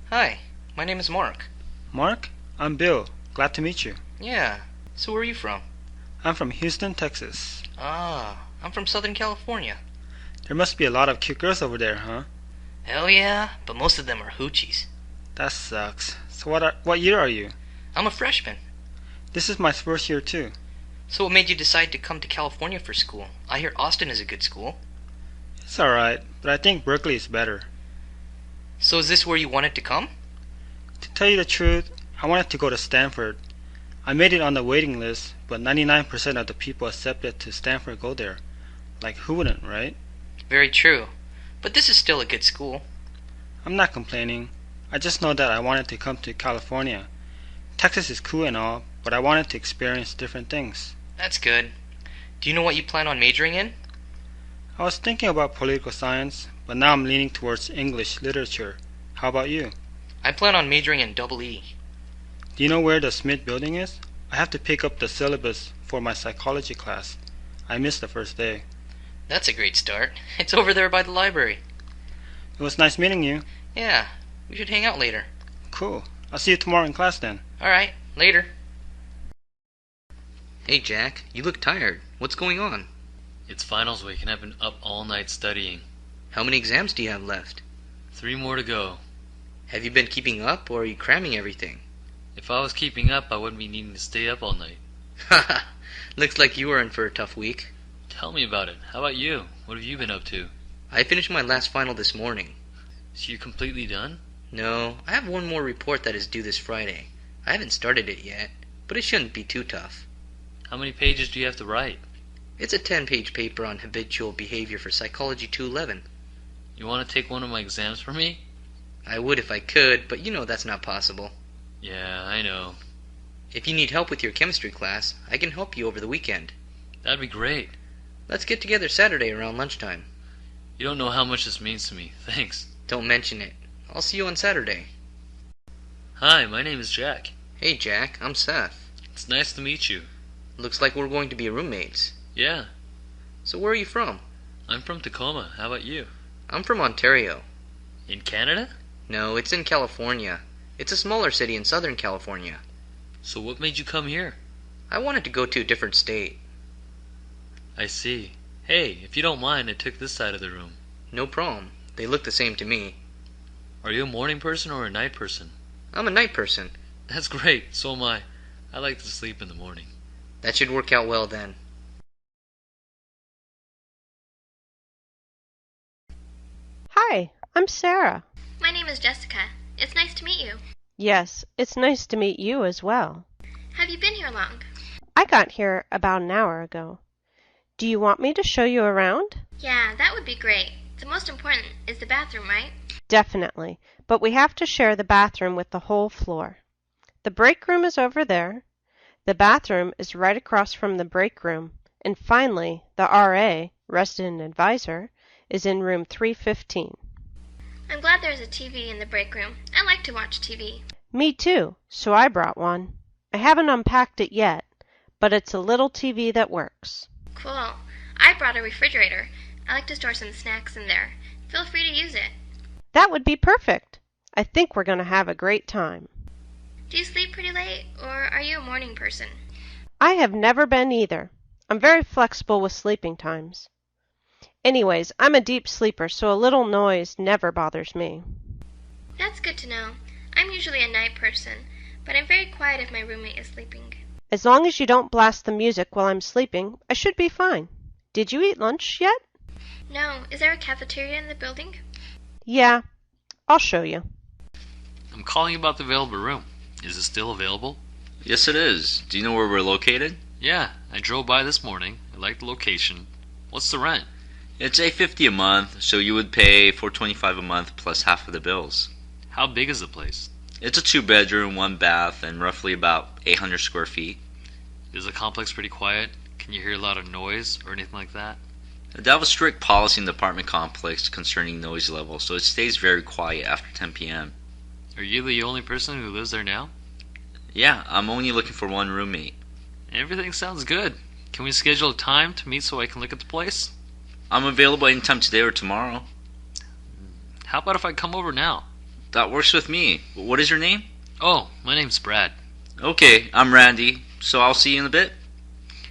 Hi, my name is Mark. Mark, I'm Bill. Glad to meet you. Yeah, so where are you from? I'm from Houston, Texas. I'm from Southern California. There must be a lot of cute girls over there, huh? Hell yeah, but most of them are hoochies. That sucks. So what year are you? I'm a freshman. This is my first year too. So what made you decide to come to California for school? I hear Austin is a good school. It's alright, but I think Berkeley is better. So is this where you wanted to come? To tell you the truth, I wanted to go to Stanford. I made it on the waiting list, but 99% of the people accepted to Stanford go there. Like, who wouldn't, right? Very true. But this is still a good school. I'm not complaining. I just know that I wanted to come to California. Texas is cool and all, but I wanted to experience different things. That's good. Do you know what you plan on majoring in? I was thinking about political science, but now I'm leaning towards English literature. How about you? I plan on majoring in double E. Do you know where the Smith building is? I have to pick up the syllabus for my psychology class. I missed the first day. That's a great start. It's over there by the library. It was nice meeting you. Yeah, we should hang out later. Cool. I'll see you tomorrow in class then. Alright, later. Hey Jack, you look tired. What's going on? It's finals week and I've been up all night studying. How many exams do you have left? 3 more to go. Have you been keeping up, or are you cramming everything? If I was keeping up, I wouldn't be needing to stay up all night. Haha, looks like you were in for a tough week. Tell me about it. How about you? What have you been up to? I finished my last final this morning. So you're completely done? No, I have one more report that is due this Friday. I haven't started it yet, but it shouldn't be too tough. How many pages do you have to write? It's a 10-page paper on habitual behavior for Psychology 211. You want to take one of my exams for me? I would if I could, but you know that's not possible. Yeah, I know. If you need help with your chemistry class, I can help you over the weekend. That'd be great. Let's get together Saturday around lunchtime. You don't know how much this means to me. Thanks. Don't mention it. I'll see you on Saturday. Hi, my name is Jack. Hey Jack, I'm Seth. It's nice to meet you. Looks like we're going to be roommates. Yeah, So where are you from? I'm from Tacoma. How about you? I'm from Ontario. In Canada? No, it's in California. It's a smaller city in Southern California. So what made you come here? I wanted to go to a different state. I see. Hey, if you don't mind, I took this side of the room. No problem. They look the same to me. Are you a morning person or a night person? I'm a night person. That's great. So am I. I like to sleep in the morning. That should work out well then. Hi, I'm Sarah. My name is Jessica. It's nice to meet you. Yes, it's nice to meet you as well. Have you been here long? I got here about an hour ago. Do you want me to show you around? Yeah, that would be great. The most important is the bathroom, right? Definitely, but we have to share the bathroom with the whole floor. The break room is over there. The bathroom is right across from the break room. And finally, the RA, resident advisor, is in room 315. I'm glad there's a TV in the break room. I like to watch TV. Me too, so I brought one. I haven't unpacked it yet, but it's a little TV that works. Cool. I brought a refrigerator. I like to store some snacks in there. Feel free to use it. That would be perfect. I think we're going to have a great time. Do you sleep pretty late, or are you a morning person? I have never been either. I'm very flexible with sleeping times. Anyways, I'm a deep sleeper, so a little noise never bothers me. That's good to know. I'm usually a night person, but I'm very quiet if my roommate is sleeping. As long as you don't blast the music while I'm sleeping, I should be fine. Did you eat lunch yet? No, is there a cafeteria in the building? Yeah, I'll show you. I'm calling about the available room. Is it still available? Yes, it is. Do you know where we're located? Yeah, I drove by this morning. I like the location. What's the rent? It's $850 a month, so you would pay $425 a month plus half of the bills. How big is the place? It's a 2-bedroom, 1 bath, and roughly about 800 square feet. Is the complex pretty quiet? Can you hear a lot of noise or anything like that? They have a strict policy in the apartment complex concerning noise level, so it stays very quiet after 10 p.m. Are you the only person who lives there now? Yeah, I'm only looking for one roommate. Everything sounds good. Can we schedule a time to meet so I can look at the place? I'm available anytime today or tomorrow. How about if I come over now? That works with me. What is your name? Oh, my name's Brad. Okay, I'm Randy, so I'll see you in a bit.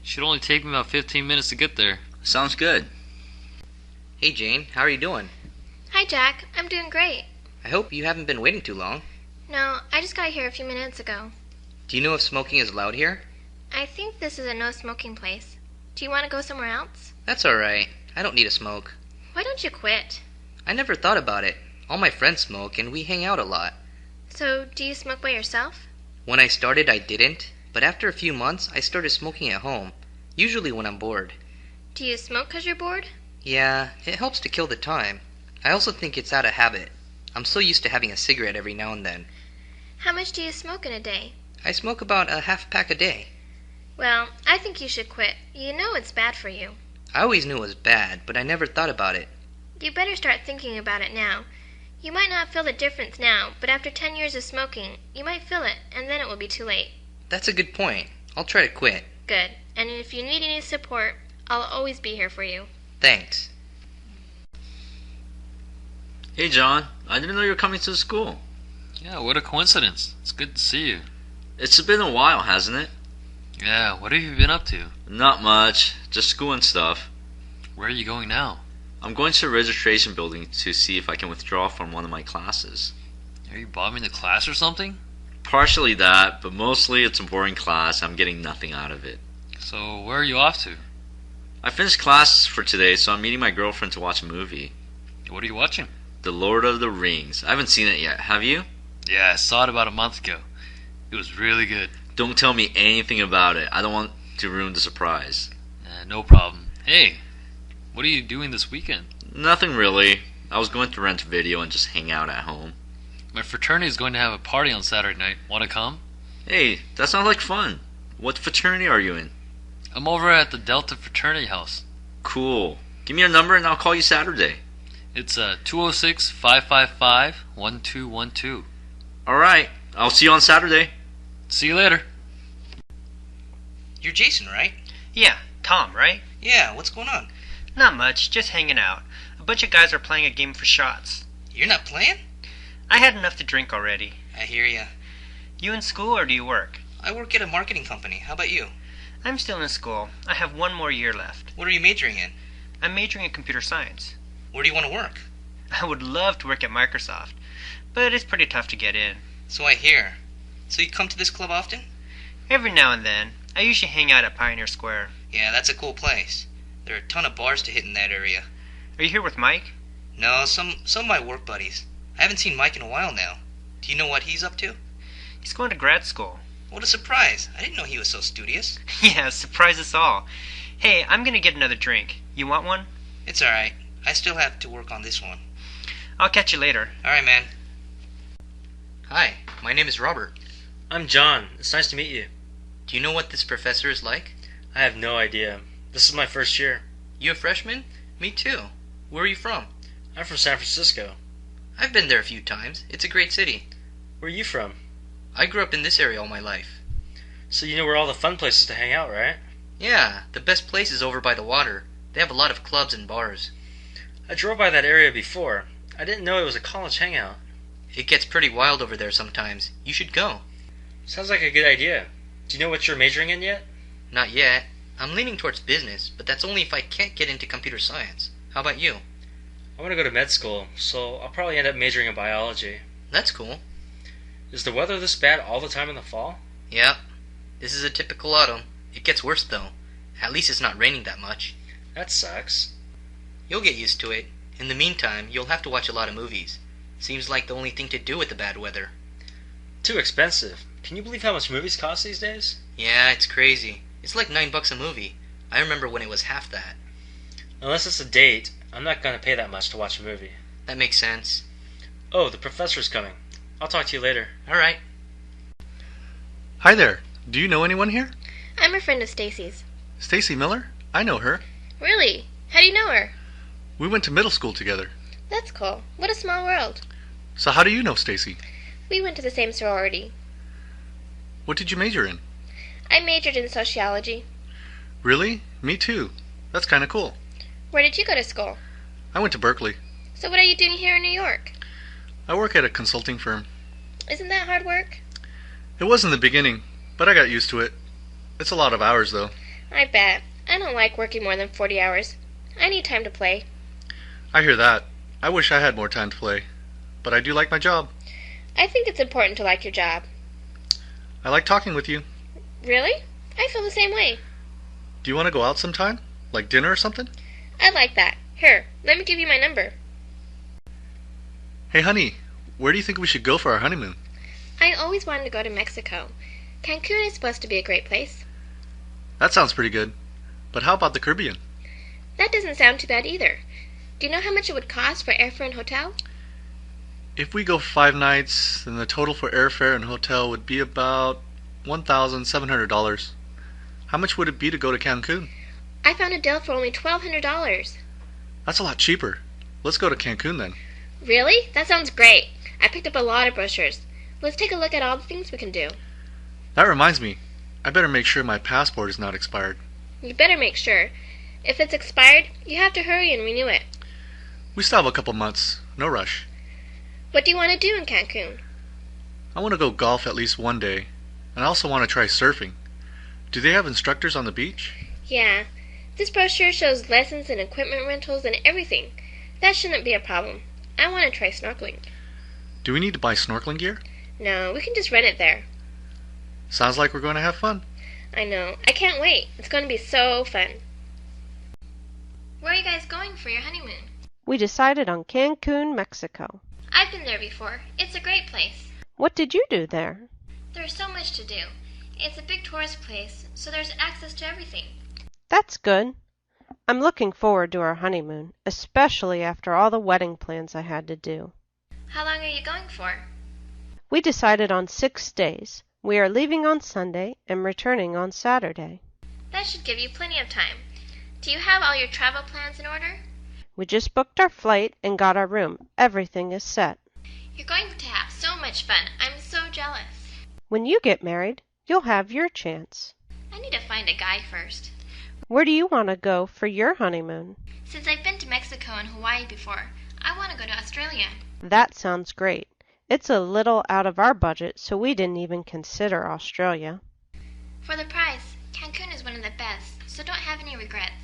Should only take me about 15 minutes to get there. Sounds good. Hey Jane, how are you doing? Hi, Jack. I'm doing great. I hope you haven't been waiting too long. No, I just got here a few minutes ago. Do you know if smoking is allowed here? I think this is a no-smoking place. Do you want to go somewhere else? That's alright. I don't need a smoke. Why don't you quit? I never thought about it. All my friends smoke and we hang out a lot. So, do you smoke by yourself? When I started, I didn't, but after a few months, I started smoking at home, usually when I'm bored. Do you smoke 'cause you're bored? Yeah, it helps to kill the time. I also think it's out of habit. I'm so used to having a cigarette every now and then. How much do you smoke in a day? I smoke about a half pack a day. Well, I think you should quit. You know it's bad for you. I always knew it was bad, but I never thought about it. You better start thinking about it now. You might not feel the difference now, but after 10 years of smoking, you might feel it, and then it will be too late. That's a good point. I'll try to quit. Good. And if you need any support, I'll always be here for you. Thanks. Hey John, I didn't know you were coming to the school. Yeah, what a coincidence. It's good to see you. It's been a while, hasn't it? Yeah, what have you been up to? Not much, just school and stuff. Where are you going now? I'm going to the registration building to see if I can withdraw from one of my classes. Are you bombing the class or something? Partially that, but mostly it's a boring class. I'm getting nothing out of it. So, where are you off to? I finished classes for today, so I'm meeting my girlfriend to watch a movie. What are you watching? The Lord of the Rings. I haven't seen it yet. Have you? Yeah, I saw it about a month ago. It was really good. Don't tell me anything about it. I don't want to ruin the surprise. No problem. Hey, what are you doing this weekend? Nothing really. I was going to rent video and just hang out at home. My fraternity is going to have a party on Saturday night. Want to come? Hey, that sounds like fun. What fraternity are you in? I'm over at the Delta Fraternity House. Cool. Give me your number and I'll call you Saturday. It's 206-555-1212. Alright, I'll see you on Saturday. See you later. You're Jason, right? Yeah, Tom, right? Yeah, what's going on? Not much, just hanging out. A bunch of guys are playing a game for shots. You're not playing? I had enough to drink already. I hear ya. You in school or do you work? I work at a marketing company. How about you? I'm still in school. I have one more year left. What are you majoring in? I'm majoring in computer science. Where do you want to work? I would love to work at Microsoft, but it's pretty tough to get in. So I hear. So you come to this club often? Every now and then. I usually hang out at Pioneer Square. Yeah, that's a cool place. There are a ton of bars to hit in that area. Are you here with Mike? No, some of my work buddies. I haven't seen Mike in a while now. Do you know what he's up to? He's going to grad school. What a surprise. I didn't know he was so studious. Yeah, surprise us all. Hey, I'm gonna get another drink. You want one? It's alright. I still have to work on this one. I'll catch you later. Alright, man. Hi, my name is Robert. I'm John. It's nice to meet you. Do you know what this professor is like? I have no idea. This is my first year. You a freshman? Me too. Where are you from? I'm from San Francisco. I've been there a few times. It's a great city. Where are you from? I grew up in this area all my life. So you know where all the fun places to hang out, right? Yeah, the best place is over by the water. They have a lot of clubs and bars. I drove by that area before. I didn't know it was a college hangout. It gets pretty wild over there sometimes. You should go. Sounds like a good idea. Do you know what you're majoring in yet? Not yet. I'm leaning towards business, but that's only if I can't get into computer science. How about you? I want to go to med school, so I'll probably end up majoring in biology. That's cool. Is the weather this bad all the time in the fall? Yep. This is a typical autumn. It gets worse though. At least it's not raining that much. That sucks. You'll get used to it. In the meantime, you'll have to watch a lot of movies. Seems like the only thing to do with the bad weather. Too expensive. Can you believe how much movies cost these days? Yeah, it's crazy. It's like $9 a movie. I remember when it was half that. Unless it's a date, I'm not going to pay that much to watch a movie. That makes sense. Oh, the professor's coming. I'll talk to you later. Alright. Hi there. Do you know anyone here? I'm a friend of Stacy's. Stacy Miller? I know her. Really? How do you know her? We went to middle school together. That's cool. What a small world. So how do you know Stacy? We went to the same sorority. What did you major in? I majored in sociology. Really? Me too. That's kind of cool. Where did you go to school? I went to Berkeley. So what are you doing here in New York? I work at a consulting firm. Isn't that hard work? It was in the beginning, but I got used to it. It's a lot of hours, though. I bet. I don't like working more than 40 hours. I need time to play. I hear that. I wish I had more time to play. But I do like my job. I think it's important to like your job. I like talking with you. Really? I feel the same way. Do you want to go out sometime? Like dinner or something? I'd like that. Here, let me give you my number. Hey, honey, where do you think we should go for our honeymoon? I always wanted to go to Mexico. Cancun is supposed to be a great place. That sounds pretty good. But how about the Caribbean? That doesn't sound too bad either. Do you know how much it would cost for airfare and hotel? If we go 5 nights, then the total for airfare and hotel would be about $1,700. How much would it be to go to Cancun? I found a deal for only $1,200. That's a lot cheaper. Let's go to Cancun then. Really? That sounds great. I picked up a lot of brochures. Let's take a look at all the things we can do. That reminds me. I better make sure my passport is not expired. You better make sure. If it's expired, you have to hurry and renew it. We still have a couple months. No rush. What do you want to do in Cancun? I want to go golf at least one day. And I also want to try surfing. Do they have instructors on the beach? Yeah. This brochure shows lessons and equipment rentals and everything. That shouldn't be a problem. I want to try snorkeling. Do we need to buy snorkeling gear? No, we can just rent it there. Sounds like we're going to have fun. I know. I can't wait. It's going to be so fun. Where are you guys going for your honeymoon? We decided on Cancun, Mexico. I've been there before. It's a great place. What did you do there? There's so much to do. It's a big tourist place, so there's access to everything. That's good. I'm looking forward to our honeymoon, especially after all the wedding plans I had to do. How long are you going for? We decided on 6 days. We are leaving on Sunday and returning on Saturday. That should give you plenty of time. Do you have all your travel plans in order? We just booked our flight and got our room. Everything is set. You're going to have so much fun. I'm so jealous. When you get married, you'll have your chance. I need to find a guy first. Where do you want to go for your honeymoon? Since I've been to Mexico and Hawaii before, I want to go to Australia. That sounds great. It's a little out of our budget, so we didn't even consider Australia. For the price, Cancun is one of the best, so don't have any regrets.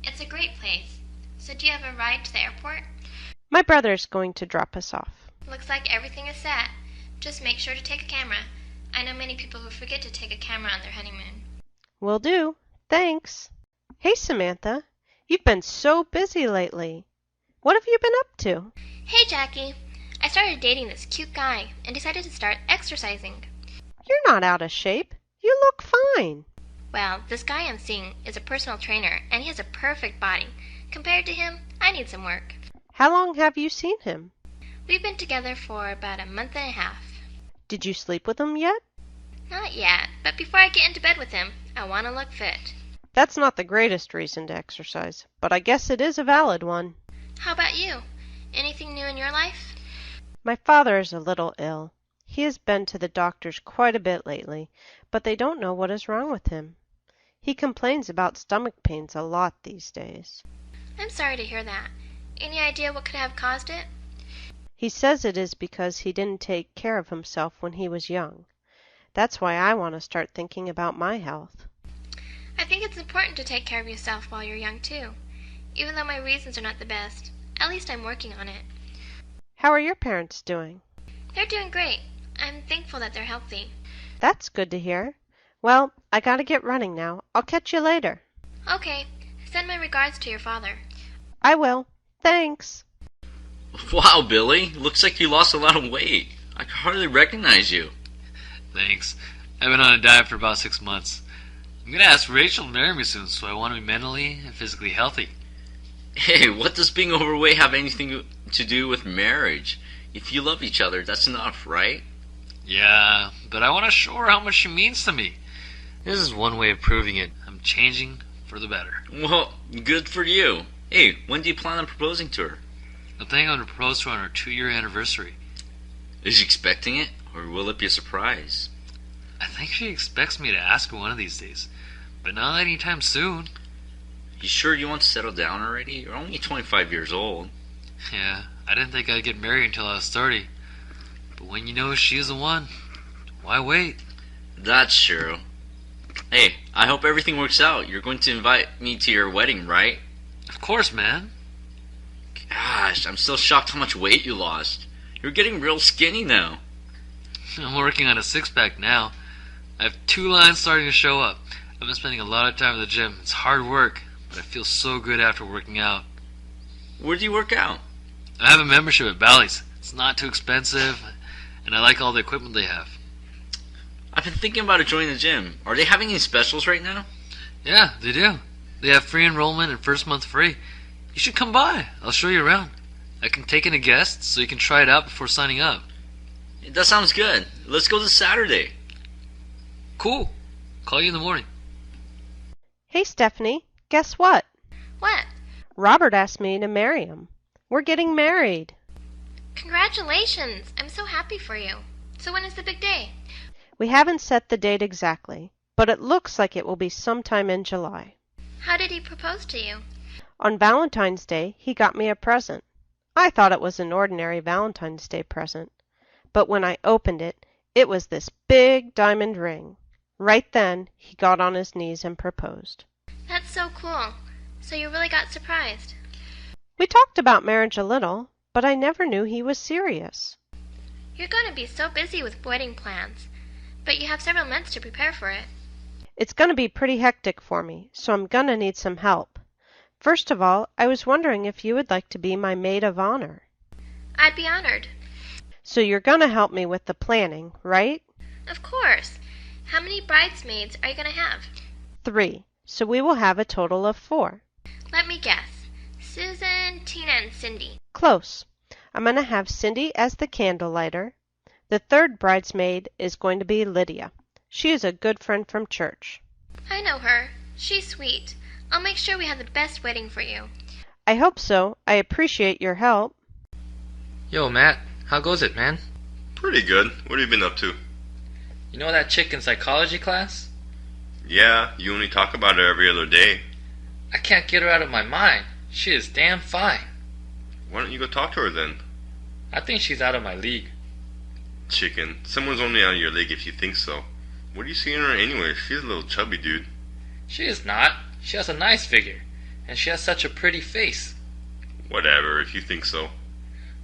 It's a great place. So do you have a ride to the airport? My brother's going to drop us off. Looks like everything is set. Just make sure to take a camera. I know many people who forget to take a camera on their honeymoon. Will do. Thanks. Hey, Samantha. You've been so busy lately. What have you been up to? Hey, Jackie. I started dating this cute guy and decided to start exercising. You're not out of shape. You look fine. Well, this guy I'm seeing is a personal trainer, and he has a perfect body. Compared to him, I need some work. How long have you seen him? We've been together for about a month and a half. Did you sleep with him yet? Not yet, but before I get into bed with him, I want to look fit. That's not the greatest reason to exercise, but I guess it is a valid one. How about you? Anything new in your life? My father is a little ill. He has been to the doctors quite a bit lately, but they don't know what is wrong with him. He complains about stomach pains a lot these days. I'm sorry to hear that. Any idea what could have caused it? He says it is because he didn't take care of himself when he was young. That's why I want to start thinking about my health. I think it's important to take care of yourself while you're young, too. Even though my reasons are not the best, at least I'm working on it. How are your parents doing? They're doing great. I'm thankful that they're healthy. That's good to hear. Well, I gotta get running now. I'll catch you later. Okay. Send my regards to your father. I will. Thanks. Wow, Billy. Looks like you lost a lot of weight. I can hardly recognize you. Thanks. I've been on a diet for about 6 months. I'm gonna ask Rachel to marry me soon, so I want to be mentally and physically healthy. Hey, what does being overweight have anything to do with marriage? If you love each other, that's enough, right? Yeah, but I want to show her how much she means to me. This is one way of proving it. I'm changing for the better. Well, good for you. Hey, when do you plan on proposing to her? I'm thinking I'm going to propose to her on our 2-year anniversary. Is she expecting it, or will it be a surprise? I think she expects me to ask her one of these days, but not anytime soon. You sure you want to settle down already? You're only 25 years old. Yeah, I didn't think I'd get married until I was 30. But when you know she is the one, why wait? That's true. Hey, I hope everything works out. You're going to invite me to your wedding, right? Of course, man. Gosh, I'm still shocked how much weight you lost. You're getting real skinny now. I'm working on a six-pack now. I have 2 lines starting to show up. I've been spending a lot of time at the gym. It's hard work, but I feel so good after working out. Where do you work out? I have a membership at Bally's. It's not too expensive, and I like all the equipment they have. I've been thinking about joining the gym. Are they having any specials right now? Yeah, they do. They have free enrollment and first month free. You should come by. I'll show you around. I can take in a guest so you can try it out before signing up. That sounds good. Let's go this Saturday. Cool. Call you in the morning. Hey, Stephanie, guess what? What? Robert asked me to marry him. We're getting married. Congratulations! I'm so happy for you. So when is the big day? We haven't set the date exactly, but it looks like it will be sometime in July. How did he propose to you? On Valentine's Day, he got me a present. I thought it was an ordinary Valentine's Day present, but when I opened it, it was this big diamond ring. Right then, he got on his knees and proposed. That's so cool. So you really got surprised. We talked about marriage a little, but I never knew he was serious. You're going to be so busy with wedding plans, but you have several months to prepare for it. It's going to be pretty hectic for me, so I'm going to need some help. First of all, I was wondering if you would like to be my maid of honor. I'd be honored. So you're going to help me with the planning, right? Of course. How many bridesmaids are you going to have? 3. So we will have a total of 4. Let me guess. Susan, Tina, and Cindy. Close. I'm going to have Cindy as the candle lighter. The 3rd bridesmaid is going to be Lydia. She is a good friend from church. I know her. She's sweet. I'll make sure we have the best wedding for you. I hope so. I appreciate your help. Yo, Matt, how goes it, man? Pretty good. What have you been up to? You know that chick in psychology class? Yeah, you only talk about her every other day. I can't get her out of my mind. She is damn fine. Why don't you go talk to her then? I think she's out of my league. Chicken, someone's only out of your league if you think so. What do you see in her anyway? She's a little chubby, dude. She is not. She has a nice figure, and she has such a pretty face. Whatever, if you think so.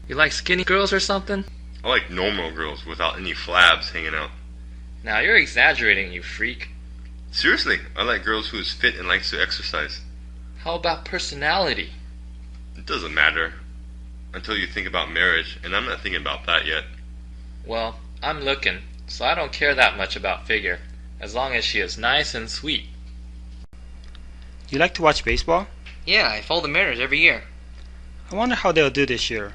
You like skinny girls or something? I like normal girls without any flabs hanging out. Now you're exaggerating, you freak. Seriously, I like girls who is fit and likes to exercise. How about personality? It doesn't matter. Until you think about marriage, and I'm not thinking about that yet. Well, I'm looking, so I don't care that much about figure, as long as she is nice and sweet. You like to watch baseball? Yeah, I follow the Mariners every year. I wonder how they'll do this year.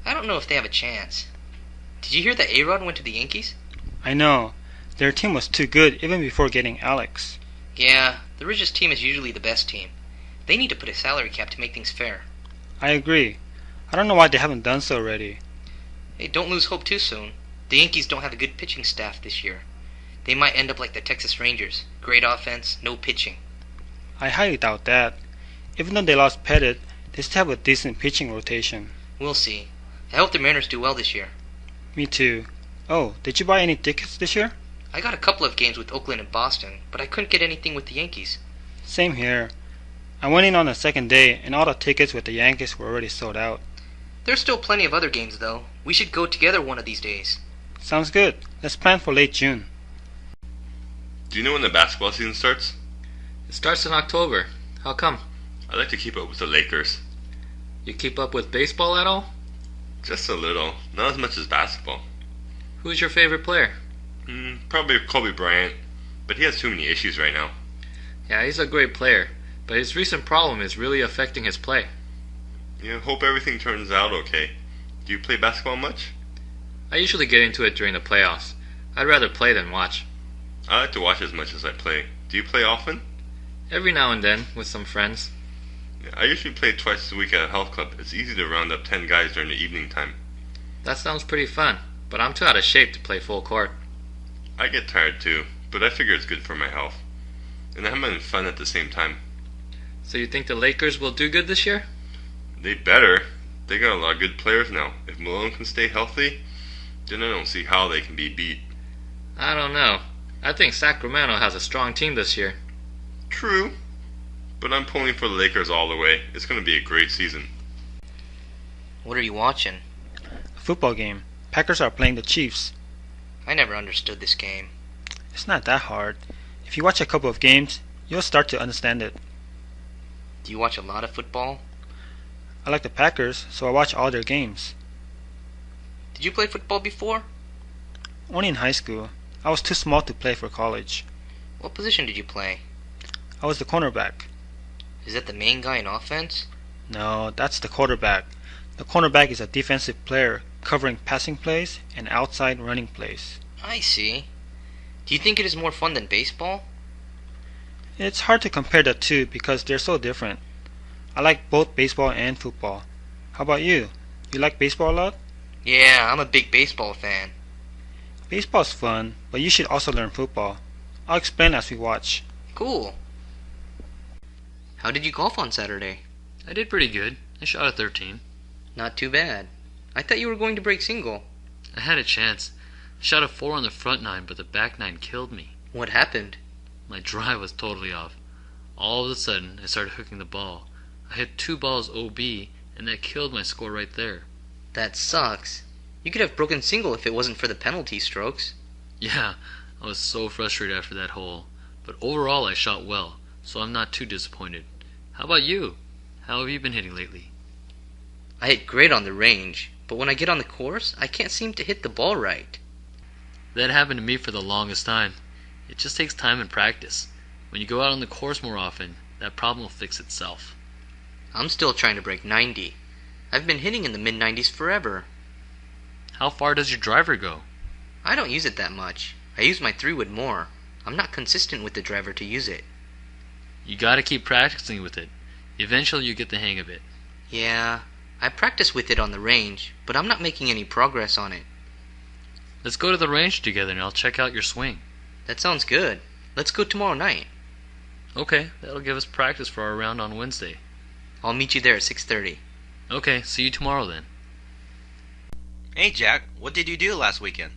I don't know if they have a chance. Did you hear that A-Rod went to the Yankees? I know. Their team was too good even before getting Alex. Yeah, the richest team is usually the best team. They need to put a salary cap to make things fair. I agree. I don't know why they haven't done so already. Hey, don't lose hope too soon. The Yankees don't have a good pitching staff this year. They might end up like the Texas Rangers. Great offense, no pitching. I highly doubt that. Even though they lost Pettit, they still have a decent pitching rotation. We'll see. I hope the Mariners do well this year. Me too. Oh, did you buy any tickets this year? I got a couple of games with Oakland and Boston, but I couldn't get anything with the Yankees. Same here. I went in on the second day, and all the tickets with the Yankees were already sold out. There's still plenty of other games, though. We should go together one of these days. Sounds good. Let's plan for late June. Do you know when the basketball season starts? It starts in October. How come? I like to keep up with the Lakers. You keep up with baseball at all? Just a little. Not as much as basketball. Who's your favorite player? Probably Kobe Bryant. But he has too many issues right now. Yeah, he's a great player, but his recent problem is really affecting his play. Yeah, hope everything turns out okay. Do you play basketball much? I usually get into it during the playoffs. I'd rather play than watch. I like to watch as much as I play. Do you play often? Every now and then, with some friends. Yeah, I usually play twice a week at a health club. It's easy to round up 10 guys during the evening time. That sounds pretty fun, but I'm too out of shape to play full court. I get tired too, but I figure it's good for my health. And I'm having fun at the same time. So you think the Lakers will do good this year? They better. They got a lot of good players now. If Malone can stay healthy, then I don't see how they can be beat. I don't know. I think Sacramento has a strong team this year. True, but I'm pulling for the Lakers all the way. It's going to be a great season. What are you watching? A football game. Packers are playing the Chiefs. I never understood this game. It's not that hard. If you watch a couple of games, you'll start to understand it. Do you watch a lot of football? I like the Packers, so I watch all their games. Did you play football before? Only in high school. I was too small to play for college. What position did you play? I was the cornerback. Is that the main guy in offense? No, that's the quarterback. The cornerback is a defensive player covering passing plays and outside running plays. I see. Do you think it is more fun than baseball? It's hard to compare the two because they're so different. I like both baseball and football. How about you? You like baseball a lot? Yeah, I'm a big baseball fan. Baseball's fun, but you should also learn football. I'll explain as we watch. Cool. How did you golf on Saturday? I did pretty good. I shot a 13. Not too bad. I thought you were going to break single. I had a chance. I shot a 4 on the front 9, but the back 9 killed me. What happened? My drive was totally off. All of a sudden, I started hooking the ball. I hit 2 balls OB, and that killed my score right there. That sucks. You could have broken single if it wasn't for the penalty strokes. Yeah, I was so frustrated after that hole. But overall, I shot well, so I'm not too disappointed. How about you? How have you been hitting lately? I hit great on the range, but when I get on the course, I can't seem to hit the ball right. That happened to me for the longest time. It just takes time and practice. When you go out on the course more often, that problem will fix itself. I'm still trying to break 90. I've been hitting in the mid-90s forever. How far does your driver go? I don't use it that much. I use my 3-wood more. I'm not consistent with the driver to use it. You gotta keep practicing with it. Eventually you get the hang of it. Yeah, I practice with it on the range, but I'm not making any progress on it. Let's go to the range together and I'll check out your swing. That sounds good. Let's go tomorrow night. Okay, that'll give us practice for our round on Wednesday. I'll meet you there at 6:30. Okay, see you tomorrow then. Hey Jack, what did you do last weekend?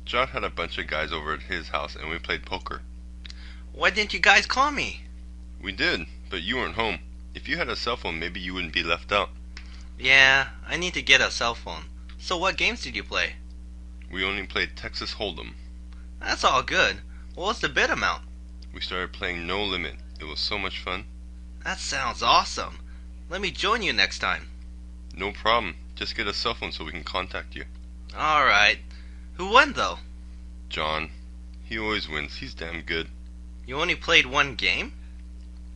John had a bunch of guys over at his house and we played poker. Why didn't you guys call me? We did, but you weren't home. If you had a cell phone, maybe you wouldn't be left out. Yeah, I need to get a cell phone. So what games did you play? We only played Texas Hold'em. That's all good. What was the bid amount? We started playing No Limit. It was so much fun. That sounds awesome. Let me join you next time. No problem. Just get a cell phone so we can contact you. Alright. Who won though? John. He always wins. He's damn good. You only played one game?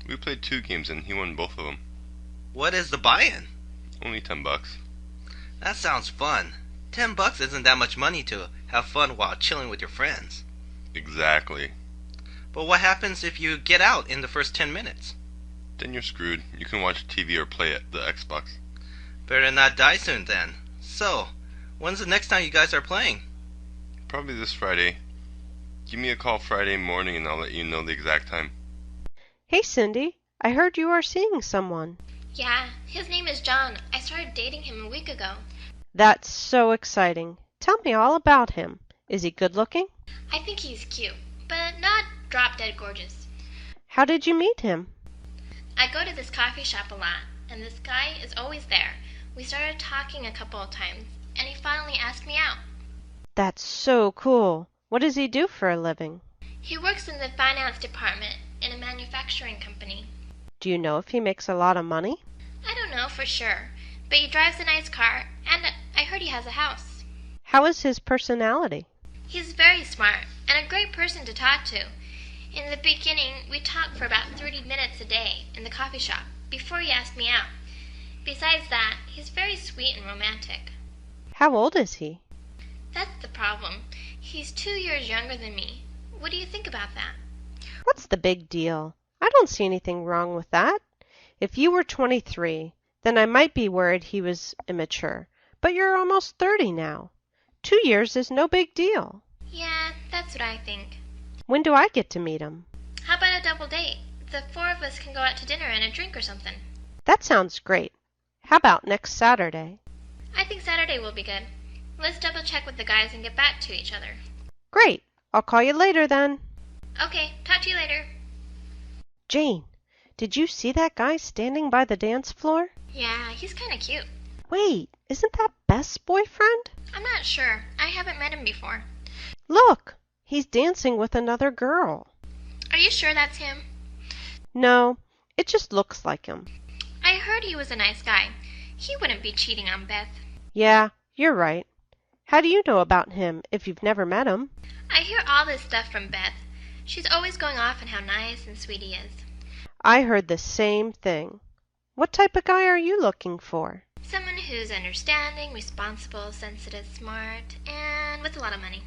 We played 2 games and he won both of them. What is the buy-in? Only $10. That sounds fun. $10 isn't that much money to have fun while chilling with your friends. Exactly. But what happens if you get out in the first 10 minutes? Then you're screwed. You can watch TV or play at the Xbox. Better not die soon then. So, when's the next time you guys are playing? Probably this Friday. Give me a call Friday morning and I'll let you know the exact time. Hey, Cindy, I heard you are seeing someone. Yeah, his name is John. I started dating him a week ago. That's so exciting. Tell me all about him. Is he good looking? I think he's cute, but not drop-dead gorgeous. How did you meet him? I go to this coffee shop a lot, and this guy is always there. We started talking a couple of times, and he finally asked me out. That's so cool. What does he do for a living? He works in the finance department in a manufacturing company. Do you know if he makes a lot of money? I don't know for sure, but he drives a nice car, and I heard he has a house. How is his personality? He's very smart and a great person to talk to. In the beginning, we talked for about 30 minutes a day in the coffee shop before he asked me out. Besides that, he's very sweet and romantic. How old is he? That's the problem. He's 2 years younger than me. What do you think about that? What's the big deal? I don't see anything wrong with that. If you were 23, then I might be worried he was immature. But you're almost 30 now. 2 years is no big deal. Yeah, that's what I think. When do I get to meet him? How about a double date? The 4 of us can go out to dinner and a drink or something. That sounds great. How about next Saturday? I think Saturday will be good. Let's double check with the guys and get back to each other. Great. I'll call you later then. Okay, talk to you later. Jane, did you see that guy standing by the dance floor? Yeah, he's kind of cute. Wait, isn't that Beth's boyfriend? I'm not sure. I haven't met him before. Look, he's dancing with another girl. Are you sure that's him? No, it just looks like him. I heard he was a nice guy. He wouldn't be cheating on Beth. Yeah, you're right. How do you know about him if you've never met him? I hear all this stuff from Beth. She's always going off on how nice and sweet he is. I heard the same thing. What type of guy are you looking for? Someone who's understanding, responsible, sensitive, smart, and with a lot of money.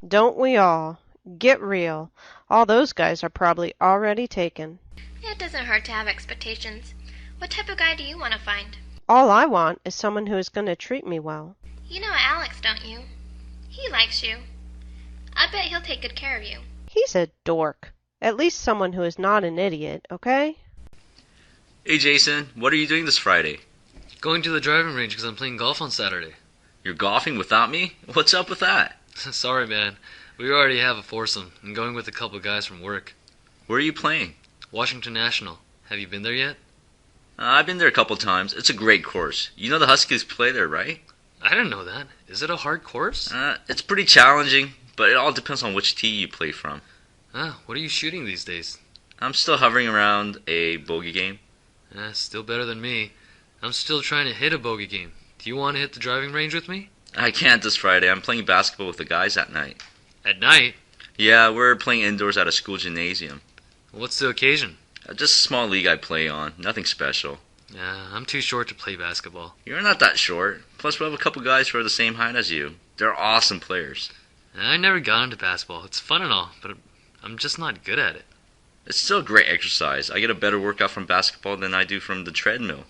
Don't we all? Get real. All those guys are probably already taken. It doesn't hurt to have expectations. What type of guy do you want to find? All I want is someone who is going to treat me well. You know Alex, don't you? He likes you. I bet he'll take good care of you. He's a dork. At least someone who is not an idiot, okay? Hey Jason, what are you doing this Friday? Going to the driving range because I'm playing golf on Saturday. You're golfing without me? What's up with that? Sorry, man. We already have a foursome. I'm going with a couple guys from work. Where are you playing? Washington National. Have you been there yet? I've been there a couple times. It's a great course. You know the Huskies play there, right? I didn't know that. Is it a hard course? It's pretty challenging, but it all depends on which tee you play from. What are you shooting these days? I'm still hovering around a bogey game. Still better than me. I'm still trying to hit a bogey game. Do you want to hit the driving range with me? I can't this Friday. I'm playing basketball with the guys at night. At night? Yeah, we're playing indoors at a school gymnasium. What's the occasion? Just a small league I play on. Nothing special. I'm too short to play basketball. You're not that short. Plus, we have a couple guys who are the same height as you. They're awesome players. I never got into basketball. It's fun and all, but I'm just not good at it. It's still a great exercise. I get a better workout from basketball than I do from the treadmill.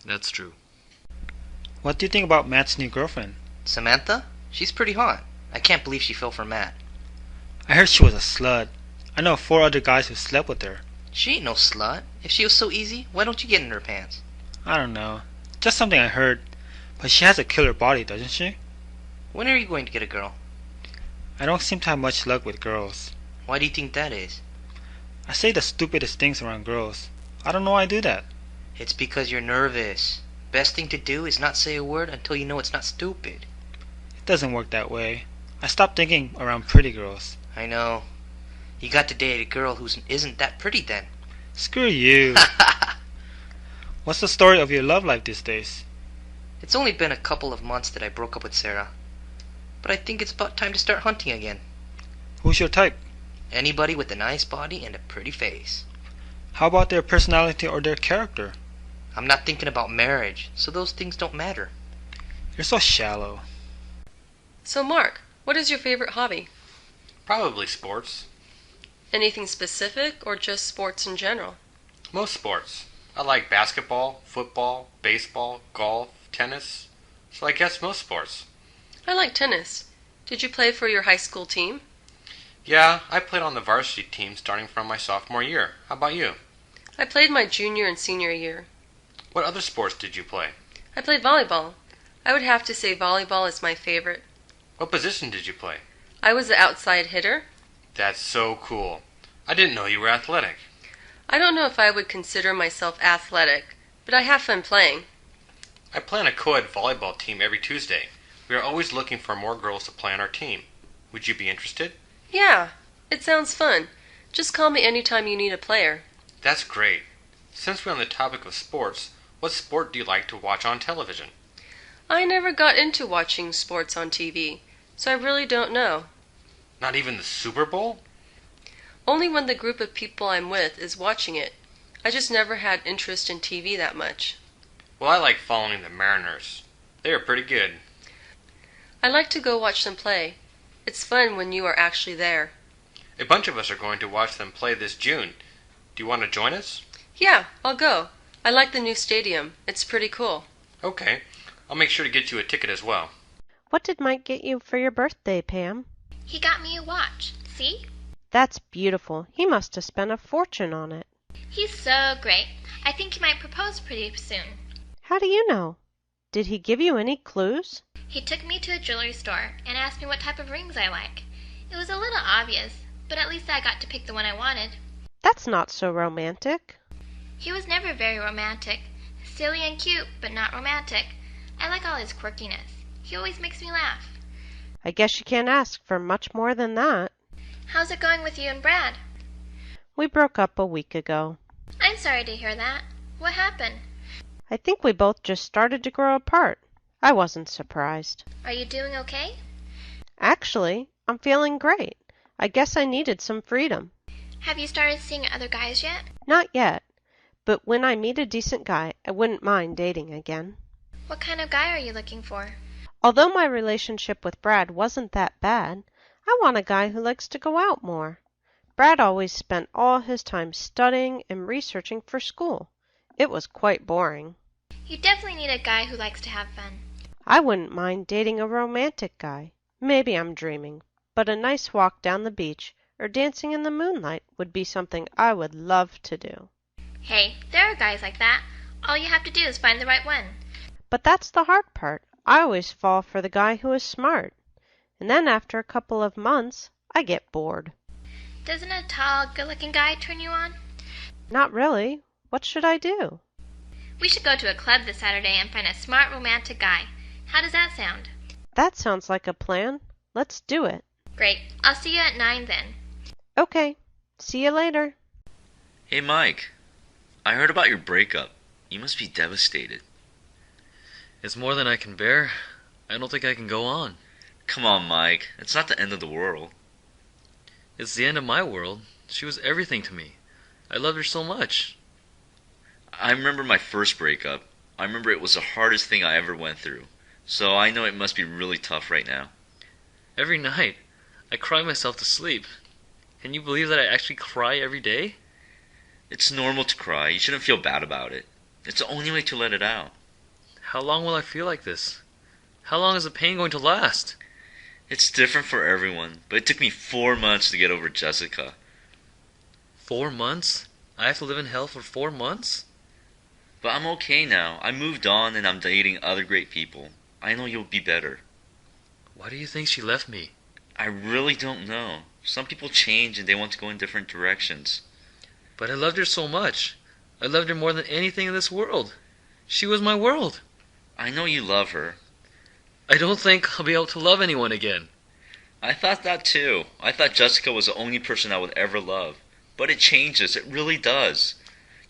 That's true. What do you think about Matt's new girlfriend? Samantha? She's pretty hot. I can't believe she fell for Matt. I heard she was a slut. I know 4 other guys who slept with her. She ain't no slut. If she was so easy, why don't you get in her pants? I don't know. Just something I heard. But she has a killer body, doesn't she? When are you going to get a girl? I don't seem to have much luck with girls. Why do you think that is? I say the stupidest things around girls. I don't know why I do that. It's because you're nervous. Best thing to do is not say a word until you know it's not stupid. It doesn't work that way. I stopped thinking around pretty girls. I know. You got to date a girl who isn't that pretty then. Screw you. What's the story of your love life these days? It's only been a couple of months that I broke up with Sarah. But I think it's about time to start hunting again. Who's your type? Anybody with a nice body and a pretty face. How about their personality or their character? I'm not thinking about marriage, so those things don't matter. You're so shallow. So Mark, what is your favorite hobby? Probably sports. Anything specific or just sports in general? Most sports. I like basketball, football, baseball, golf, tennis. So I guess most sports. I like tennis. Did you play for your high school team? Yeah, I played on the varsity team starting from my sophomore year. How about you? I played my junior and senior year. What other sports did you play? I played volleyball. I would have to say volleyball is my favorite. What position did you play? I was the outside hitter. That's so cool. I didn't know you were athletic. I don't know if I would consider myself athletic, but I have fun playing. I play on a co-ed volleyball team every Tuesday. We are always looking for more girls to play on our team. Would you be interested? Yeah, it sounds fun. Just call me anytime you need a player. That's great. Since we're on the topic of sports, what sport do you like to watch on television? I never got into watching sports on TV, so I really don't know. Not even the Super Bowl? Only when the group of people I'm with is watching it. I just never had interest in TV that much. Well, I like following the Mariners. They are pretty good. I like to go watch them play. It's fun when you are actually there. A bunch of us are going to watch them play this June. Do you want to join us? Yeah, I'll go. I like the new stadium. It's pretty cool. Okay. I'll make sure to get you a ticket as well. What did Mike get you for your birthday, Pam? He got me a watch. See? That's beautiful. He must have spent a fortune on it. He's so great. I think he might propose pretty soon. How do you know? Did he give you any clues? He took me to a jewelry store and asked me what type of rings I like. It was a little obvious, but at least I got to pick the one I wanted. That's not so romantic. He was never very romantic. Silly and cute, but not romantic. I like all his quirkiness. He always makes me laugh. I guess you can't ask for much more than that. How's it going with you and Brad? We broke up a week ago. I'm sorry to hear that. What happened? I think we both just started to grow apart. I wasn't surprised. Are you doing okay? Actually, I'm feeling great. I guess I needed some freedom. Have you started seeing other guys yet? Not yet, but when I meet a decent guy, I wouldn't mind dating again. What kind of guy are you looking for? Although my relationship with Brad wasn't that bad, I want a guy who likes to go out more. Brad always spent all his time studying and researching for school. It was quite boring. You definitely need a guy who likes to have fun. I wouldn't mind dating a romantic guy. Maybe I'm dreaming, but a nice walk down the beach or dancing in the moonlight would be something I would love to do. Hey, there are guys like that. All you have to do is find the right one. But that's the hard part. I always fall for the guy who is smart. And then after a couple of months, I get bored. Doesn't a tall, good-looking guy turn you on? Not really. What should I do? We should go to a club this Saturday and find a smart, romantic guy. How does that sound? That sounds like a plan. Let's do it. Great. I'll see you at 9 then. Okay. See you later. Hey, Mike. I heard about your breakup. You must be devastated. It's more than I can bear. I don't think I can go on. Come on, Mike. It's not the end of the world. It's the end of my world. She was everything to me. I loved her so much. I remember my first breakup. I remember it was the hardest thing I ever went through. So I know it must be really tough right now. Every night, I cry myself to sleep. Can you believe that I actually cry every day? It's normal to cry. You shouldn't feel bad about it. It's the only way to let it out. How long will I feel like this? How long is the pain going to last? It's different for everyone, but it took me 4 months to get over Jessica. 4 months? I have to live in hell for 4 months? But I'm okay now. I moved on and I'm dating other great people. I know you'll be better. Why do you think she left me? I really don't know. Some people change and they want to go in different directions. But I loved her so much. I loved her more than anything in this world. She was my world. I know you love her. I don't think I'll be able to love anyone again. I thought that too. I thought Jessica was the only person I would ever love. But it changes. It really does.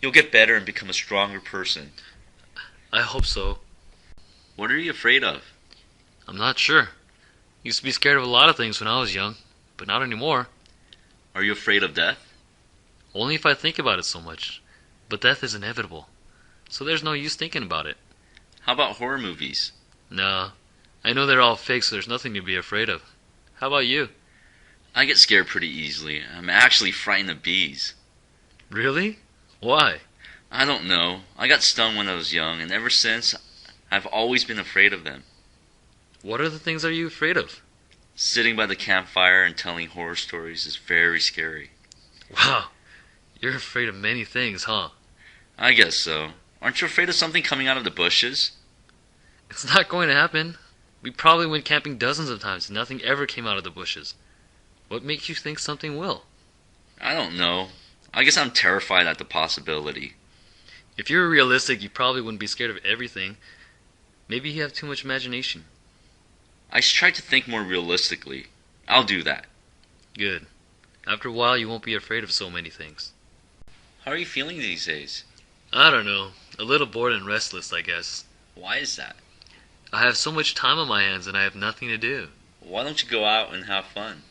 You'll get better and become a stronger person. I hope so. What are you afraid of? I'm not sure. Used to be scared of a lot of things when I was young, but not anymore. Are you afraid of death? Only if I think about it so much. But death is inevitable. So there's no use thinking about it. How about horror movies? No. I know they're all fake, so there's nothing to be afraid of. How about you? I get scared pretty easily. I'm actually frightened of bees. Really? Why? I don't know. I got stung when I was young, and ever since, I've always been afraid of them. What are the things are you afraid of? Sitting by the campfire and telling horror stories is very scary. Wow. You're afraid of many things, huh? I guess so. Aren't you afraid of something coming out of the bushes? It's not going to happen. We probably went camping dozens of times and nothing ever came out of the bushes. What makes you think something will? I don't know. I guess I'm terrified at the possibility. If you were realistic, you probably wouldn't be scared of everything. Maybe you have too much imagination. I should try to think more realistically. I'll do that. Good. After a while, you won't be afraid of so many things. How are you feeling these days? I don't know. A little bored and restless, I guess. Why is that? I have so much time on my hands and I have nothing to do. Why don't you go out and have fun?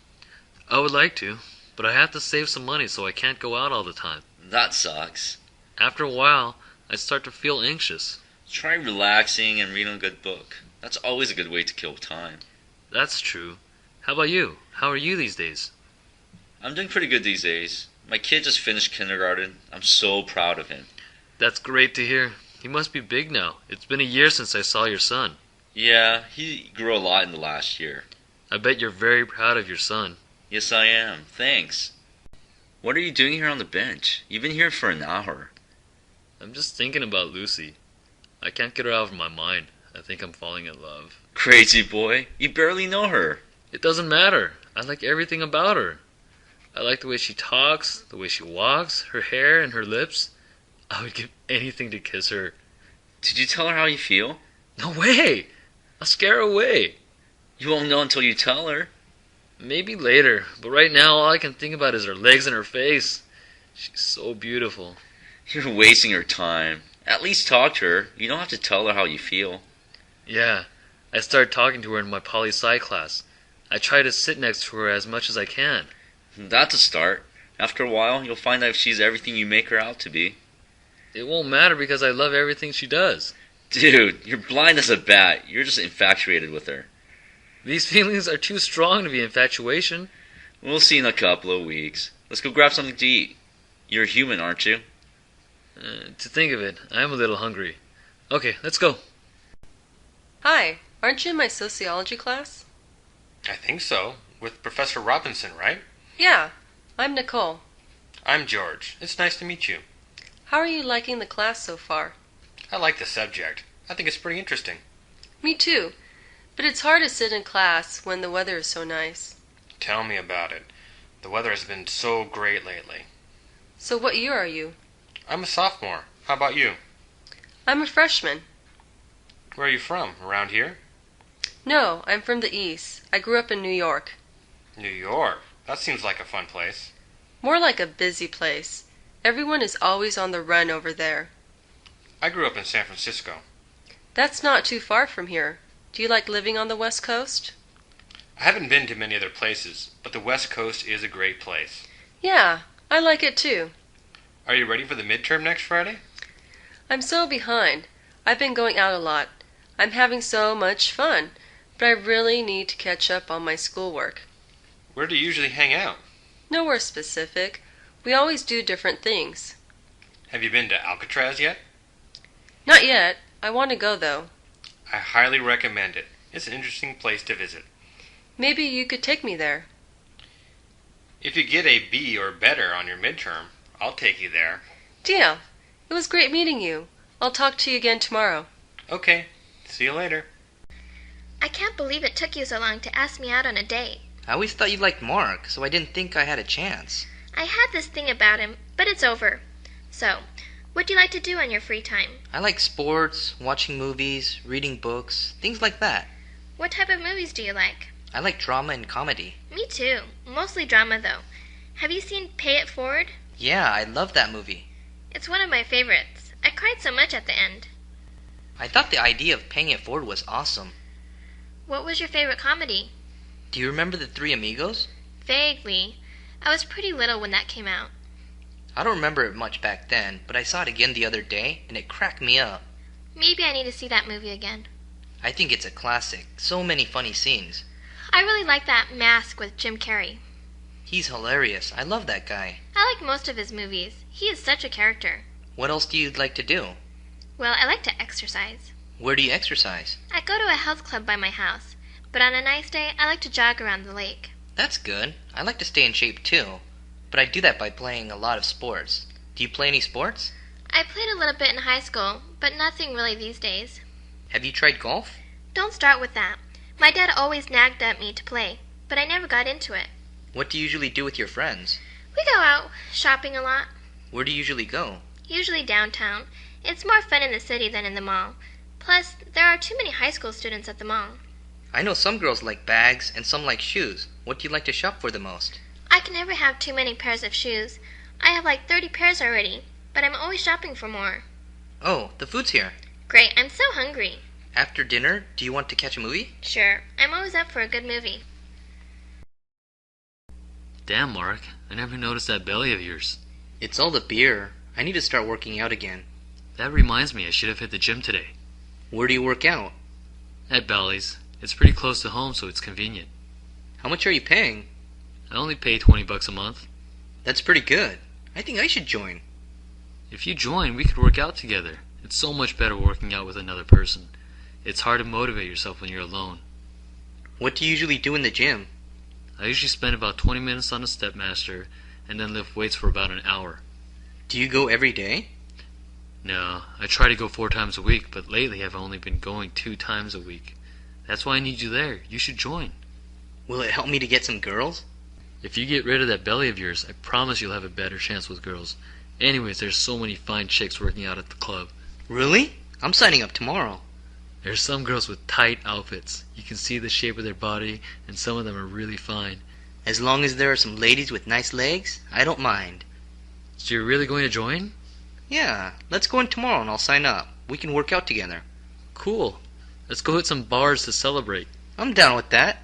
I would like to, but I have to save some money so I can't go out all the time. That sucks. After a while, I start to feel anxious. Try relaxing and reading a good book. That's always a good way to kill time. That's true. How about you? How are you these days? I'm doing pretty good these days. My kid just finished kindergarten. I'm so proud of him. That's great to hear. He must be big now. It's been a year since I saw your son. Yeah, he grew a lot in the last year. I bet you're very proud of your son. Yes, I am. Thanks. What are you doing here on the bench? You've been here for an hour. I'm just thinking about Lucy. I can't get her out of my mind. I think I'm falling in love. Crazy boy, you barely know her. It doesn't matter. I like everything about her. I like the way she talks, the way she walks, her hair and her lips. I would give anything to kiss her. Did you tell her how you feel? No way! I'll scare her away. You won't know until you tell her. Maybe later, but right now all I can think about is her legs and her face. She's so beautiful. You're wasting her time. At least talk to her. You don't have to tell her how you feel. Yeah, I started talking to her in my poli-sci class. I try to sit next to her as much as I can. That's a start. After a while, you'll find out if she's everything you make her out to be. It won't matter because I love everything she does. Dude, you're blind as a bat. You're just infatuated with her. These feelings are too strong to be infatuation. We'll see in a couple of weeks. Let's go grab something to eat. You're human, aren't you? To think of it, I am a little hungry. Okay, let's go. Hi, aren't you in my sociology class? I think so. With Professor Robinson, right? Yeah, I'm Nicole. I'm George. It's nice to meet you. How are you liking the class so far? I like the subject. I think it's pretty interesting. Me too, but it's hard to sit in class when the weather is so nice. Tell me about it. The weather has been so great lately. So what year are you? I'm a sophomore. How about you? I'm a freshman. Where are you from? Around here? No, I'm from the East. I grew up in New York. New York? That seems like a fun place. More like a busy place. Everyone is always on the run over there. I grew up in San Francisco. That's not too far from here. Do you like living on the West Coast? I haven't been to many other places, but the West Coast is a great place. Yeah, I like it too. Are you ready for the midterm next Friday? I'm so behind. I've been going out a lot. I'm having so much fun, but I really need to catch up on my schoolwork. Where do you usually hang out? Nowhere specific. We always do different things. Have you been to Alcatraz yet? Not yet. I want to go though. I highly recommend it. It's an interesting place to visit. Maybe you could take me there. If you get a B or better on your midterm, I'll take you there. Deal. It was great meeting you. I'll talk to you again tomorrow. Okay. See you later. I can't believe it took you so long to ask me out on a date. I always thought you liked Mark, so I didn't think I had a chance. I had this thing about him, but it's over. So, what do you like to do on your free time? I like sports, watching movies, reading books, things like that. What type of movies do you like? I like drama and comedy. Me too. Mostly drama, though. Have you seen Pay It Forward? Yeah, I love that movie. It's one of my favorites. I cried so much at the end. I thought the idea of paying it forward was awesome. What was your favorite comedy? Do you remember The Three Amigos? Vaguely. I was pretty little when that came out. I don't remember it much back then, but I saw it again the other day, and it cracked me up. Maybe I need to see that movie again. I think it's a classic. So many funny scenes. I really like that Mask with Jim Carrey. He's hilarious. I love that guy. I like most of his movies. He is such a character. What else do you like to do? Well, I like to exercise. Where do you exercise? I go to a health club by my house, but on a nice day, I like to jog around the lake. That's good. I like to stay in shape too, but I do that by playing a lot of sports. Do you play any sports? I played a little bit in high school, but nothing really these days. Have you tried golf? Don't start with that. My dad always nagged at me to play, but I never got into it. What do you usually do with your friends? We go out shopping a lot. Where do you usually go? Usually downtown. It's more fun in the city than in the mall. Plus, there are too many high school students at the mall. I know some girls like bags and some like shoes. What do you like to shop for the most? I can never have too many pairs of shoes. I have like 30 pairs already, but I'm always shopping for more. Oh, the food's here. Great, I'm so hungry. After dinner, do you want to catch a movie? Sure, I'm always up for a good movie. Damn, Mark. I never noticed that belly of yours. It's all the beer. I need to start working out again. That reminds me, I should have hit the gym today. Where do you work out? At Bally's. It's pretty close to home, so it's convenient. How much are you paying? I only pay $20 a month. That's pretty good. I think I should join. If you join, we could work out together. It's so much better working out with another person. It's hard to motivate yourself when you're alone. What do you usually do in the gym? I usually spend about 20 minutes on the Stepmaster and then lift weights for about an hour. Do you go every day? No, I try to go 4 times a week, but lately I've only been going 2 times a week. That's why I need you there. You should join. Will it help me to get some girls? If you get rid of that belly of yours, I promise you'll have a better chance with girls. Anyways, there's so many fine chicks working out at the club. Really? I'm signing up tomorrow. There's some girls with tight outfits. You can see the shape of their body, and some of them are really fine. As long as there are some ladies with nice legs, I don't mind. So you're really going to join? Yeah, let's go in tomorrow and I'll sign up. We can work out together. Cool. Let's go hit some bars to celebrate. I'm down with that.